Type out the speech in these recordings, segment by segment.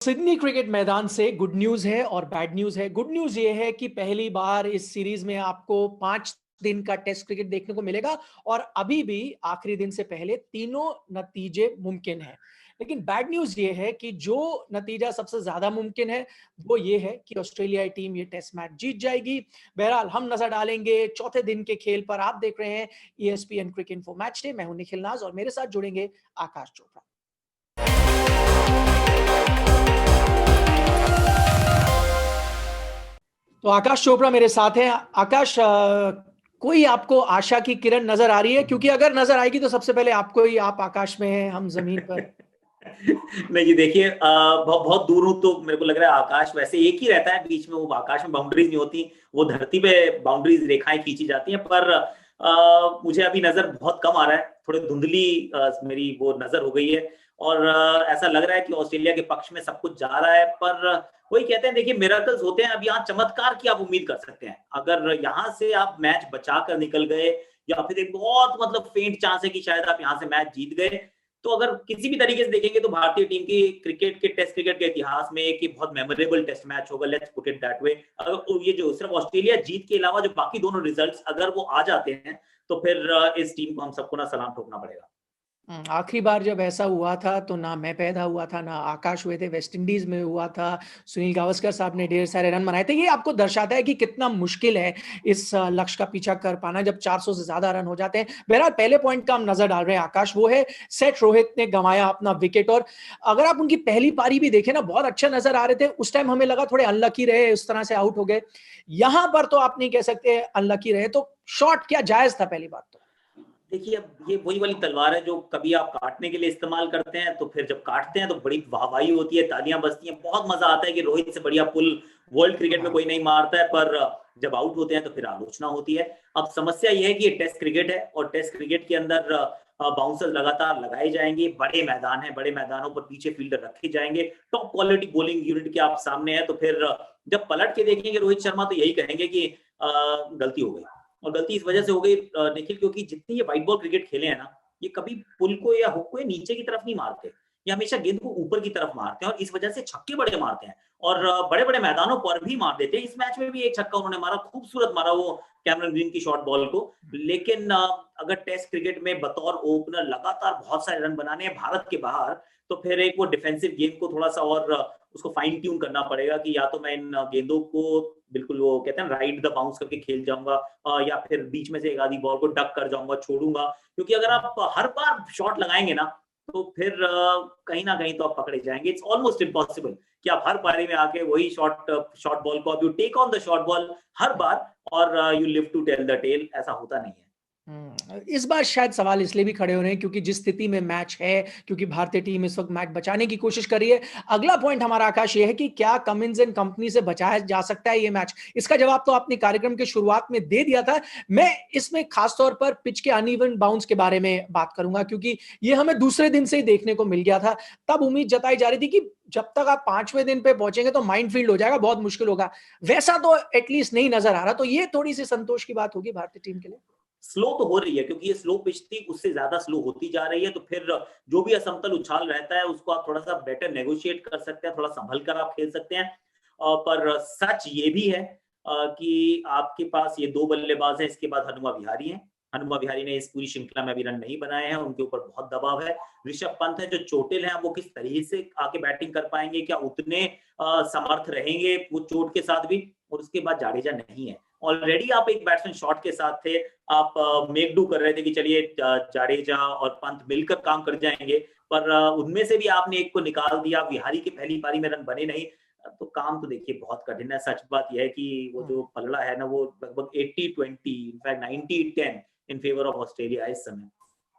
Sydney cricket मैदान से good news है और बैड न्यूज है। गुड न्यूज ये है कि पहली बार इस सीरीज में आपको 5 दिन का टेस्ट क्रिकेट देखने को मिलेगा और अभी भी आखिरी दिन से पहले तीनों नतीजे मुमकिन हैं। लेकिन बैड न्यूज ये है कि जो नतीजा सबसे ज्यादा मुमकिन है वो ये है कि ऑस्ट्रेलियाई टीम ये टेस्ट मैच जीत जाएगी। बहरहाल हम नजर डालेंगे चौथे दिन के खेल पर। आप देख रहे हैं ESPN cricket info match day. मैं हूं निखिल नाज और मेरे साथ जुड़ेंगे आकाश चोपड़ा। तो आकाश चोपड़ा मेरे साथ हैं। आकाश, कोई आपको आशा की किरण नजर आ रही है? क्योंकि अगर नजर आएगी तो सबसे पहले आपको ही, आप आकाश में हैं, हम जमीन पर। नहीं जी, देखिए बहुत दूर हूं तो मेरे को लग रहा है आकाश वैसे एक ही रहता है, बीच में वो आकाश में बाउंड्रीज नहीं होती, वो धरती पे बाउंड्रीज रेखाएं खींची जाती हैं। पर मुझे अभी नजर बहुत कम आ रहा है, थोड़ी धुंधली मेरी वो नजर हो गई है। और ऐसा लग रहा है कि ऑस्ट्रेलिया के पक्ष में सब कुछ जा रहा है। पर वही कहते हैं, देखिए मिरेकल्स होते हैं, अब यहाँ चमत्कार की आप उम्मीद कर सकते हैं। अगर यहाँ से आप मैच बचा कर निकल गए, या फिर एक बहुत मतलब फेंट चांस है कि शायद आप यहाँ से मैच जीत गए, तो अगर किसी भी तरीके से देखेंगे तो भारतीय टीम की क्रिकेट के टेस्ट क्रिकेट के इतिहास में एक बहुत मेमोरेबल टेस्ट मैच होगा। Let's put it that way. अगर ये जो सिर्फ ऑस्ट्रेलिया जीत के अलावा जो बाकी दोनों रिजल्ट्स अगर वो आ जाते हैं, तो फिर इस टीम को हम सबको ना सलाम ठोकना पड़ेगा। आखिरी बार जब ऐसा हुआ था तो ना मैं पैदा हुआ था ना आकाश हुए थे। वेस्ट इंडीज में हुआ था, सुनील गावस्कर साहब ने ढेर सारे रन बनाए थे। ये आपको दर्शाता है कि कितना मुश्किल है इस लक्ष्य का पीछा कर पाना जब 400 से ज्यादा रन हो जाते हैं। बहरहाल पहले पॉइंट का हम नजर डाल रहे हैं आकाश, वो है सेठ रोहित ने गंवाया अपना विकेट। और अगर आप उनकी पहली पारी भी देखें ना, बहुत अच्छा नजर आ रहे थे। उस टाइम हमें लगा थोड़े अनलकी रहे, उस तरह से आउट हो गए। यहां पर तो आप नहीं कह सकते अनलकी रहे। तो शॉट क्या जायज था पहली बात तो? देखिए, अब ये वही वाली तलवार है जो कभी आप काटने के लिए इस्तेमाल करते हैं, तो फिर जब काटते हैं तो बड़ी वाहवाही होती है, तालियां बजती हैं, बहुत मजा आता है कि रोहित से बढ़िया पुल वर्ल्ड क्रिकेट में कोई नहीं मारता है। पर जब आउट होते हैं तो फिर आलोचना होती है। अब समस्या यह है कि ये टेस्ट क्रिकेट है, और टेस्ट क्रिकेट के अंदर बाउंसर्स लगातार लगाए जाएंगे, बड़े मैदान है, बड़े मैदानों पर पीछे फील्डर रखे जाएंगे, टॉप क्वालिटी बॉलिंग यूनिट के आप सामने है। तो फिर जब पलट के देखेंगे रोहित शर्मा, तो यही कहेंगे कि गलती हो गई। और गलती इस वजह से हो गई निखिल, क्योंकि जितनी ये व्हाइट बॉल क्रिकेट खेले हैं ना, ये कभी पुल को या हुक को नीचे की तरफ नहीं मारते, ये हमेशा गेंद को ऊपर की तरफ मारते हैं, और इस वजह से छक्के बड़े मारते हैं, और बड़े बड़े मैदानों पर भी मार देते हैं। इस मैच में भी एक छक्का उन्होंने मारा, खूबसूरत मारा वो कैमरन ग्रीन की शॉर्ट बॉल को। लेकिन अगर टेस्ट क्रिकेट में बतौर ओपनर लगातार बहुत सारे रन बनाने हैं भारत के बाहर, तो फिर एक वो डिफेंसिव गेम को थोड़ा सा और उसको फाइन ट्यून करना पड़ेगा कि या तो मैं इन गेंदों को बिल्कुल वो कहते हैं राइड द बाउंस करके खेल जाऊंगा, या फिर बीच में से एक आधी बॉल को डक कर जाऊंगा, छोड़ूंगा। क्योंकि अगर आप हर बार शॉट लगाएंगे ना, तो फिर कहीं ना कहीं तो आप पकड़े जाएंगे। इट्स ऑलमोस्ट इम्पॉसिबल कि आप हर पारी में आके वही शॉट शॉट बॉल को, you take on the shot ball हर बार, और you live to tell the tale. ऐसा होता नहीं है। इस बार शायद सवाल इसलिए भी खड़े हो रहे हैं क्योंकि जिस स्थिति में मैच है, क्योंकि भारतीय टीम इस वक्त मैच बचाने की कोशिश कर रही है। अगला पॉइंट हमारा आकाश ये है कि क्या कमिंस एंड कंपनी से बचाया जा सकता है ये मैच? इसका जवाब तो आपने कार्यक्रम के शुरुआत में दे दिया था। मैं इसमें खासतौर पर पिच के अनइवन बाउंस के बारे में बात करूंगा, क्योंकि ये हमें दूसरे दिन से ही देखने को मिल गया था। तब उम्मीद जताई जा रही थी कि जब तक आप 5वें दिन पे पहुंचेंगे तो माइंड फील्ड हो जाएगा, बहुत मुश्किल होगा। वैसा तो एटलीस्ट नहीं नजर आ रहा। तो ये थोड़ी सी संतोष की बात होगी भारतीय टीम के लिए। स्लो तो हो रही है, क्योंकि ये स्लो पिच थी, उससे ज्यादा स्लो होती जा रही है। तो फिर जो भी असमतल उछाल रहता है उसको आप थोड़ा सा बेटर नेगोशिएट कर सकते हैं, थोड़ा संभल कर आप खेल सकते हैं। पर सच ये भी है कि आपके पास ये दो बल्लेबाज हैं, इसके बाद हनुमा विहारी हैं। हनुमा विहारी ने इस पूरी श्रृंखला में अभी रन नहीं बनाए हैं, उनके ऊपर बहुत दबाव है। ऋषभ पंत है जो चोटिल हैं, वो किस तरीके से आके बैटिंग कर पाएंगे, क्या उतने समर्थ रहेंगे वो चोट के साथ भी। और उसके बाद जाडेजा नहीं है। ऑलरेडी आप एक बैट्समैन शॉट के साथ थे, आप मेक डू कर रहे थे कि चलिए जाडेजा और पंत मिलकर काम कर जाएंगे। पर उनमें से भी आपने एक को निकाल दिया, विहारी की पहली पारी में रन बने नहीं। तो काम तो देखिए बहुत कठिन है। सच बात यह है कि वो जो पलड़ा है ना, वो लगभग 80-20, in fact 90-10 in favour of Australia इस समय।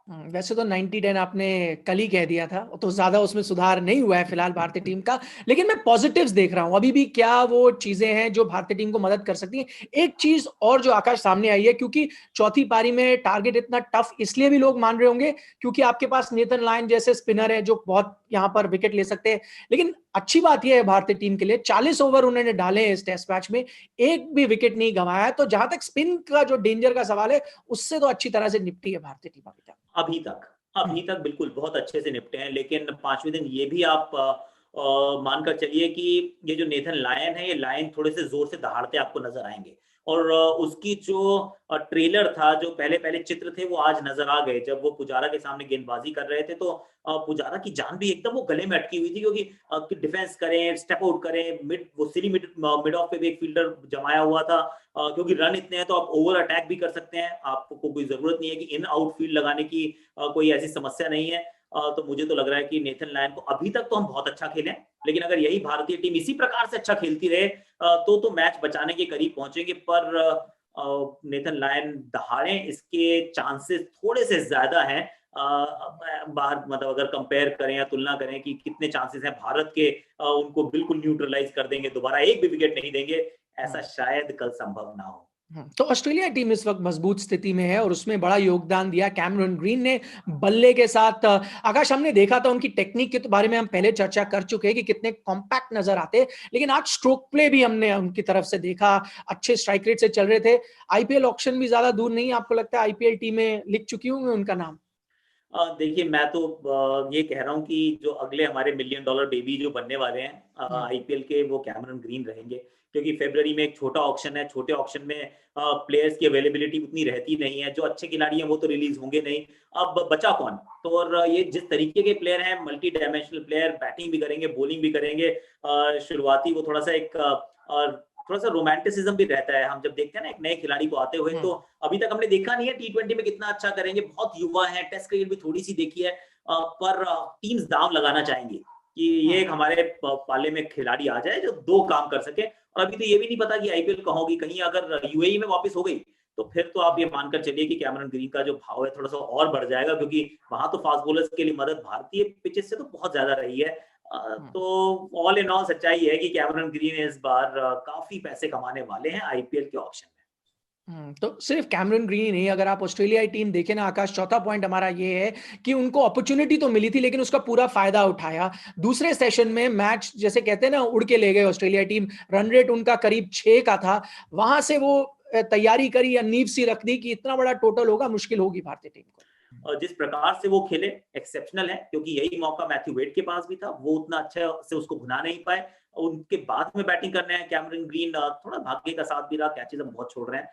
वैसे तो 90-10 आपने कल ही कह दिया था, तो ज्यादा उसमें सुधार नहीं हुआ है फिलहाल भारतीय टीम का। लेकिन मैं पॉजिटिव्स देख रहा हूं अभी भी। क्या वो चीजें हैं जो भारतीय टीम को मदद कर सकती हैं? एक चीज और जो आकाश सामने आई है, क्योंकि चौथी पारी में टारगेट इतना टफ इसलिए भी लोग मान रहे होंगे क्योंकि आपके पास नेथन लायन जैसे स्पिनर है जो बहुत यहां पर विकेट ले सकते हैं। लेकिन अच्छी बात यह है भारतीय टीम के लिए, 40 ओवर उन्होंने डाले हैं इस टेस्ट मैच में, एक भी विकेट नहीं गंवाया है। तो जहां तक स्पिन का जो डेंजर का सवाल है, उससे तो अच्छी तरह से निपटी है भारतीय टीम अभी तक। अभी तक अभी तक बिल्कुल बहुत अच्छे से निपटे हैं। लेकिन पांचवें दिन ये भी आप मानकर चलिए कि ये जो नेथन लायन है, ये लायन थोड़े से जोर से दहाड़ते आपको नजर आएंगे। और उसकी जो ट्रेलर था, जो पहले-पहले चित्र थे, वो आज नज़र आ गए। जब वो पुजारा के सामने गेंदबाज़ी कर रहे थे, तो पुजारा की जान भी एकदम वो गले में अटकी हुई थी, क्योंकि कि डिफेंस करें, स्टेप आउट करें, वो सिली मिड ऑफ पे भी एक फील्डर जमाया हुआ था। क्योंकि रन इतने हैं, तो आप ओवर अटैक भी कर सकते हैं। आपको कोई ज़रूरत नहीं है कि इन आउट फील्ड लगाने की, कोई ऐसी समस्या नहीं है। तो मुझे तो लग रहा है कि नेथन लायन को अभी तक तो हम बहुत अच्छा खेले हैं, लेकिन अगर यही भारतीय टीम इसी प्रकार से अच्छा खेलती रहे, तो मैच बचाने के करीब पहुंचेंगे। पर नेथन लायन दहाड़े, इसके चांसेस थोड़े से ज्यादा हैं। बाहर मतलब अगर कंपेयर करें या तुलना करें कि कितने चांसेस हैं भारत के, उनको बिल्कुल न्यूट्रलाइज कर देंगे, दोबारा एक भी विकेट नहीं देंगे, ऐसा शायद कल संभव ना हो। तो ऑस्ट्रेलिया टीम इस वक्त मजबूत स्थिति में है और उसमें बड़ा योगदान दिया कैमरन ग्रीन ने बल्ले के साथ। आकाश, हमने देखा था उनकी टेक्निक के बारे में हम पहले चर्चा कर चुके हैं कि कितने कॉम्पैक्ट नजर आते, लेकिन आज स्ट्रोक प्ले भी हमने उनकी तरफ से देखा, अच्छे स्ट्राइक रेट से चल रहे थे। आईपीएल ऑक्शन भी ज्यादा दूर नहीं, आपको लगता है आईपीएल टीमें लिख चुकी होंगी उनका नाम? देखिए, मैं तो ये कह रहा हूँ कि जो अगले हमारे मिलियन डॉलर बेबी जो बनने वाले हैं आईपीएल के, वो कैमरन ग्रीन रहेंगे। क्योंकि फरवरी में एक छोटा ऑक्शन है, छोटे ऑक्शन में प्लेयर्स की अवेलेबिलिटी उतनी रहती नहीं है। जो अच्छे खिलाड़ी हैं वो तो रिलीज होंगे नहीं, अब बचा कौन? तो और ये जिस तरीके के प्लेयर हैं, मल्टी डायमेंशनल प्लेयर, बैटिंग भी करेंगे, बॉलिंग भी करेंगे। शुरुआती वो थोड़ा सा एक थोड़ा सा रोमांटिसिज्म भी रहता है। हम जब देखते हैं ना एक नए खिलाड़ी को आते हुए, तो अभी तक हमने देखा नहीं है टी20 में कितना अच्छा करेंगे, बहुत युवा है, टेस्ट क्रिकेट भी थोड़ी सी देखी है, पर टीम्स दाव लगाना चाहेंगी कि ये एक हमारे पाले में खिलाड़ी आ जाए जो दो काम कर सके। और अभी तो ये भी नहीं पता कि आईपीएल कहाँ होगी, कहीं अगर यूएई में वापस हो गई, तो फिर तो आप ये मानकर चलिए कि कैमरन ग्रीन का जो भाव है थोड़ा सा और बढ़ जाएगा, क्योंकि वहां तो फास्ट बॉलर्स के लिए मदद भारतीय पिचेस से तो बहुत ज्यादा रही है। तो ऑल इन ऑल सच्चाई है कि कैमरन ग्रीन इस बार काफी पैसे कमाने वाले हैं आईपीएल के ऑक्शन में। तो सिर्फ कैमरन ग्रीन नहीं, अगर आप ऑस्ट्रेलियाई टीम देखें ना आकाश, चौथा पॉइंट हमारा ये है कि उनको अपॉर्चुनिटी तो मिली थी लेकिन उसका पूरा फायदा उठाया। दूसरे सेशन में मैच जैसे कहते हैं ना उड़ के ले गए ऑस्ट्रेलिया टीम, रन रेट उनका करीब 6 का था, वहां से वो तैयारी करी या नींव सी रख दी कि इतना बड़ा टोटल होगा, मुश्किल होगी भारतीय टीम को। और जिस प्रकार से वो खेले एक्सेप्शनल है, क्योंकि यही मौका मैथ्यू वेड के पास भी था, वो उतना अच्छा से उसको भुना नहीं पाए। उनके बाद में बैटिंग करने हैं कैमरन ग्रीन, थोड़ा भाग्य का साथ भी रहा, कैचेज हम बहुत छोड़ रहे हैं,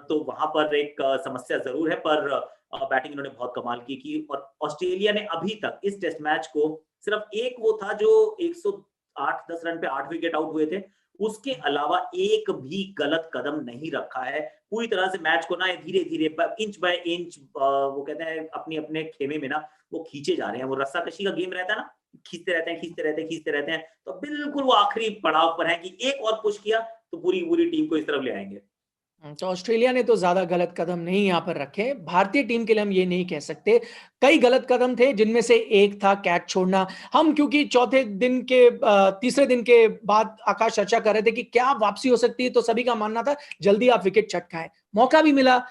तो वहां पर एक समस्या जरूर है। पर बैटिंग इन्होंने बहुत कमाल की। और ऑस्ट्रेलिया ने अभी तक इस टेस्ट मैच को सिर्फ एक वो था जो 108-10 रन पे 8 विकेट आउट हुए थे, उसके अलावा एक भी गलत कदम नहीं रखा है। पूरी तरह से मैच को ना धीरे धीरे इंच बाय इंच, वो कहते हैं अपनी अपने खेमे में ना वो खींचे जा रहे हैं। वो रस्साकशी का गेम रहता है ना, खींचते रहते हैं, तो बिल्कुल वो आखिरी पड़ाव पर है कि एक और पुश किया तो पूरी टीम को इस तरफ ले आएंगे। तो ऑस्ट्रेलिया ने तो ज्यादा गलत कदम नहीं यहां पर रखे, भारतीय टीम के लिए हम ये नहीं कह सकते। कई गलत कदम थे, जिनमें से एक था कैच छोड़ना। हम क्योंकि चौथे दिन के तीसरे दिन के बाद आकाश चर्चा कर रहे थे कि क्या वापसी हो सकती है, तो सभी का मानना था जल्दी आप विकेट चटकाएं, मौका भी मिला।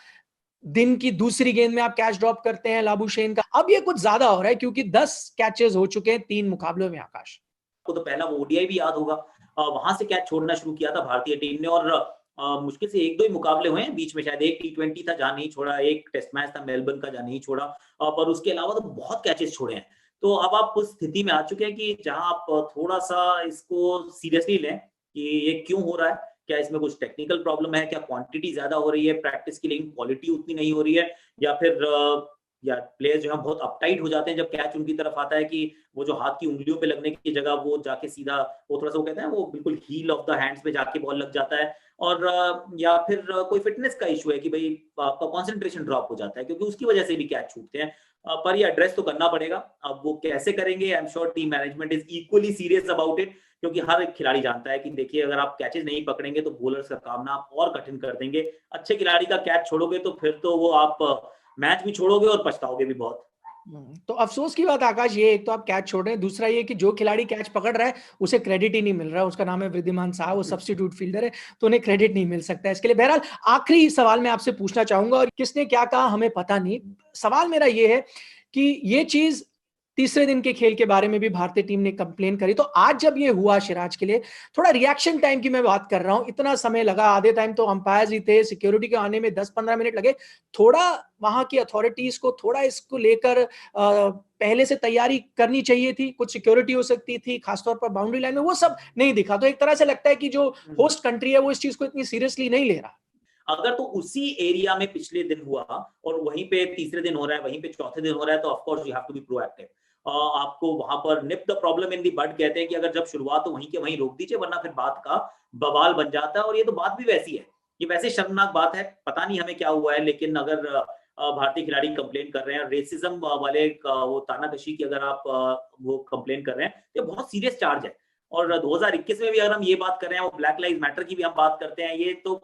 दिन की दूसरी गेंद में आप कैच ड्रॉप करते हैं लाबुशेन का। अब ये कुछ ज्यादा हो रहा है क्योंकि 10 कैचेस हो चुके हैं 3 मुकाबलों में आकाश। आपको तो पहला वो ओडीआई भी याद होगा, वहां से कैच छोड़ना शुरू किया था भारतीय टीम ने। और मुश्किल से 1-2 ही मुकाबले हुए हैं बीच में, शायद एक टी20 था जहां नहीं छोड़ा, एक टेस्ट मैच था मेलबर्न का जहां नहीं छोड़ा, पर उसके अलावा तो बहुत कैचेस छोड़े हैं। तो अब आप उस स्थिति में आ चुके हैं कि जहां आप थोड़ा सा इसको सीरियसली लें कि ये क्यों हो रहा है, क्या इसमें कुछ टेक्निकल प्रॉब्लम है, क्या क्वांटिटी ज्यादा हो रही है प्रैक्टिस की लेकिन क्वालिटी उतनी नहीं हो रही है, या फिर या प्लेयर्स जो है बहुत अपटाइट हो जाते हैं जब कैच उनकी तरफ आता है, कि वो जो हाथ की उंगलियों पे लगने की जगह वो जाके सीधा वो थोड़ा सा वो कहते हैं वो बिल्कुल हील ऑफ द हैंड्स पे जाके बॉल लग जाता है। और या फिर कोई फिटनेस का इशू है कि भाई आपका कंसंट्रेशन ड्रॉप हो जाता है, क्योंकि उसकी वजह से भी कैच छूटते हैं। पर ये एड्रेस तो करना पड़ेगा। अब वो कैसे करेंगे, I am sure team management is equally serious about it, क्योंकि हर एक खिलाड़ी जानता है कि देखिए अगर आप कैचेस नहीं पकड़ेंगे तो बॉलर्स का काम ना आप और कठिन कर देंगे। अच्छे खिलाड़ी का कैच छोड़ोगे तो फिर तो वो आप मैच भी छोड़ोगे और पछताओगे भी बहुत। तो अफसोस की बात आकाश, ये एक तो आप कैच छोड़ रहे हैं, दूसरा ये कि जो खिलाड़ी कैच पकड़ रहा है उसे क्रेडिट ही नहीं मिल रहा है। उसका नाम है वृद्धिमान साहा, वो सब्स्टिट्यूट फील्डर है, तो उन्हें क्रेडिट नहीं मिल सकता है इसके लिए। बहरहाल आखिरी सवाल मैं आपसे पूछना चाहूंगा, और किसने क्या कहा हमें पता नहीं, सवाल मेरा ये है कि ये चीज तीसरे दिन के खेल के बारे में भी भारतीय टीम ने कंप्लेन करी। तो आज जब ये हुआ सिराज के लिए, थोड़ा रिएक्शन टाइम की मैं बात कर रहा हूं, इतना समय लगा, आधे टाइम तो अंपायर ही थे, सिक्योरिटी के आने में 10-15 मिनट लगे। थोड़ा वहां की अथॉरिटीज को थोड़ा इसको लेकर पहले से तैयारी करनी चाहिए थी, कुछ सिक्योरिटी हो सकती थी, खासतौर पर बाउंड्री लाइन में, वो सब नहीं दिखा। तो एक तरह से लगता है कि जो होस्ट कंट्री है वो इस चीज को इतनी सीरियसली नहीं ले रहा। अगर तो उसी एरिया में पिछले दिन हुआ और वहीं पे तीसरे दिन हो रहा है, वहीं पे चौथे दिन हो रहा है, तो of course you have to be proactive. आपको वहां पर nip the problem in the bud कहते हैं कि अगर जब शुरुआत तो वहीं के वहीं रोक दीजिए, वरना फिर बात का बवाल बन जाता है। और ये तो बात भी वैसी है, ये वैसे शर्मनाक बात है, पता नहीं हमें क्या हुआ है, लेकिन अगर भारतीय खिलाड़ी कंप्लेन कर रहे हैं रेसिज्म वाले वो तानाकशी की, अगर आप वो कंप्लेन कर रहे हैं, ये बहुत सीरियस चार्ज है। और 2021 में भी अगर हम ये बात कर रहे हैं, वो ब्लैक लाइव्स मैटर की भी हम बात करते हैं, ये तो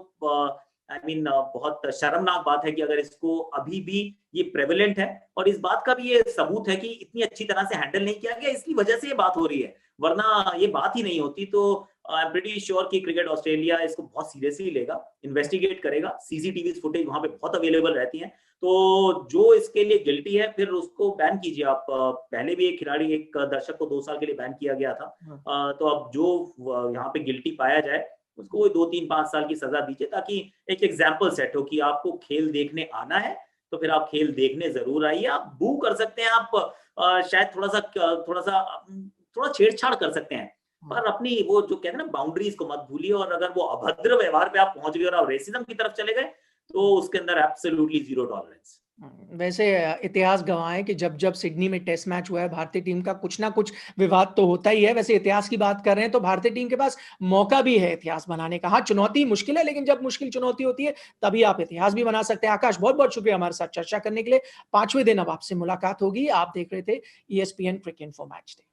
आई मीन बहुत शर्मनाक बात है कि अगर इसको अभी भी ये प्रेवलेंट है। और इस बात का भी ये सबूत है कि इतनी अच्छी तरह से हैंडल नहीं किया गया, इसकी वजह से ये बात हो रही है, वरना ये बात ही नहीं होती। तो आई एम प्रीटी श्योर कि क्रिकेट ऑस्ट्रेलिया इसको बहुत सीरियसली लेगा, इन्वेस्टिगेट करेगा, सीसीटीवी फुटेज वहां पे बहुत अवेलेबल रहती है। तो जो इसके लिए गिल्टी है फिर उसको बैन कीजिए आप। पहले भी एक खिलाड़ी, एक दर्शक को 2 साल के लिए बैन किया गया था। तो अब जो यहाँ पे गिल्टी पाया जाए उसको 2-3-5 साल की सजा दीजिए, ताकि एक एग्जाम्पल सेट हो कि आपको खेल देखने आना है तो फिर आप खेल देखने जरूर आइए। आप बू कर सकते हैं, आप शायद थोड़ा छेड़छाड़ कर सकते हैं, पर अपनी वो जो कहते हैं ना बाउंड्रीज को मत भूलिए। और अगर वो अभद्र व्यवहार पे आप पहुंच गए और आप रेसिज्म की तरफ चले गए, तो उसके अंदर एब्सोल्युटली जीरो टॉलरेंस। वैसे इतिहास गवाह है कि जब जब सिडनी में टेस्ट मैच हुआ है भारतीय टीम का, कुछ ना कुछ विवाद तो होता ही है। वैसे इतिहास की बात कर रहे हैं तो भारतीय टीम के पास मौका भी है इतिहास बनाने का। हाँ, चुनौती मुश्किल है, लेकिन जब मुश्किल चुनौती होती है तभी आप इतिहास भी बना सकते हैं। आकाश, बहुत बहुत शुक्रिया हमारे साथ चर्चा करने के लिए। 5वें दिन अब आपसे मुलाकात होगी। आप देख रहे थे ESPN cricket info match day.